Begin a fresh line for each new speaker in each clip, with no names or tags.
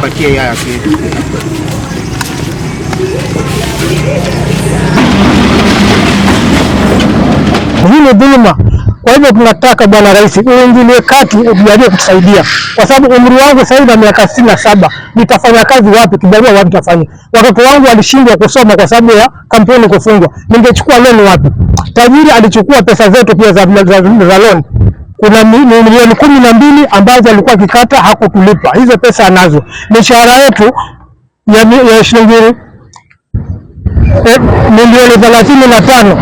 Pakia yake.
Hii ni dhuluma. Kwa hivyo tunataka Bwana Rais uingilie kati, ujalie kutusaidia, kwa sababu umri wangu sasa hivi miaka 67, nitafanya kazi wapi? Kibarua wapi nitafanya? Watoto wangu walishindwa kusoma kwa sababu ya kampuni kufungwa, ningechukua loan wapi? Tajiri alichukua pesa zetu pia za loan. Kuna milioni 12 ambazo alikuwa akikata hakutulipa. Hizo pesa anazo. Mishahara yetu ya shilingi milioni 35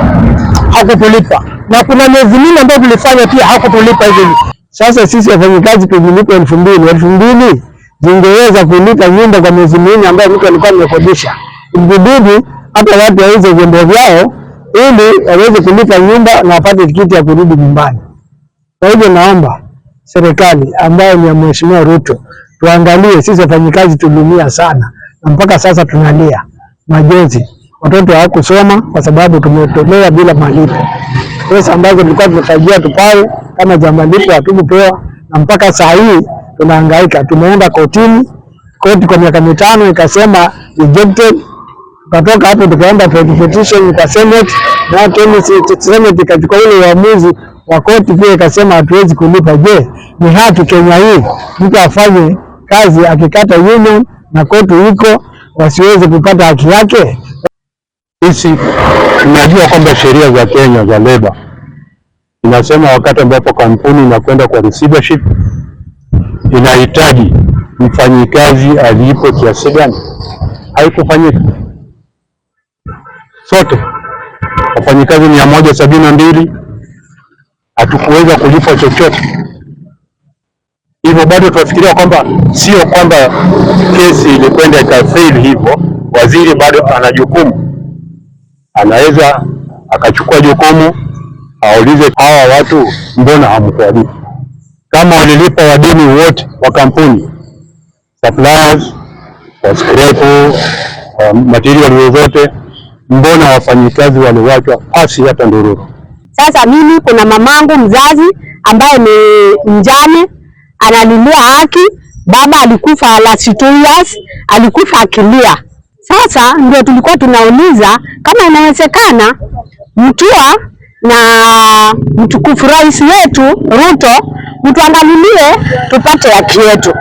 hakutulipa. Na kuna miezi mingi ambayo tulifanya pia hakutulipa hivi. Sasa sisi wafanyikazi tujilipe 2000 zingeweza kulipa nyumba kwa miezi mingi ambayo mtu alikuwa amekodisha. Ibidi hata watu waweze vyombo vyao ili waweze kulipa nyumba na wapate tikiti ya kurudi nyumbani. Kwa hivyo naomba serikali ambayo ni ya Mheshimiwa Ruto tuangalie, sisi wafanyikazi tulumia sana na mpaka sasa tunalia majonzi. Watoto hawakusoma kwa sababu tumetolewa bila malipo. Pesa ambazo tulikuwa tunatarajia tupawe kama za malipo hatukupewa, na mpaka saa hii tunahangaika. Tumeenda kotini, koti kwa miaka 5 ikasema rejected. Tukatoka hapo tukaenda petition kwa Senate, na Senate ikachukua ile uamuzi wa koti pia ikasema hatuwezi kulipa. Je, ni haki Kenya hii mtu afanye kazi akikata union na koti iko wasiweze kupata haki yake?
Sisi tunajua kwamba sheria za Kenya za labor inasema wakati ambapo kampuni inakwenda kwa receivership inahitaji mfanyikazi alipo kiasi gani. Haikufanyika. Sote wafanyikazi 172 hatukuweza kulipwa chochote. Hivyo bado tunafikiria kwamba sio kwamba kesi ilikwenda ikafail hivyo. Waziri bado ana jukumu, anaweza akachukua jukumu aulize hawa watu mbona hamkuwalipa. Kama walilipa wadeni wote wa kampuni, suppliers, wa scrap, material zote, mbona wafanyikazi waliwachwa pasi hata ndururu?
Sasa mimi kuna mamangu mzazi ambaye ni mjane analilia haki. Baba alikufa last 2 years, alikufa akilia. Sasa ndio tulikuwa tunauliza kama inawezekana Mutua na mtukufu rais wetu Ruto mtuangalilie tupate haki yetu.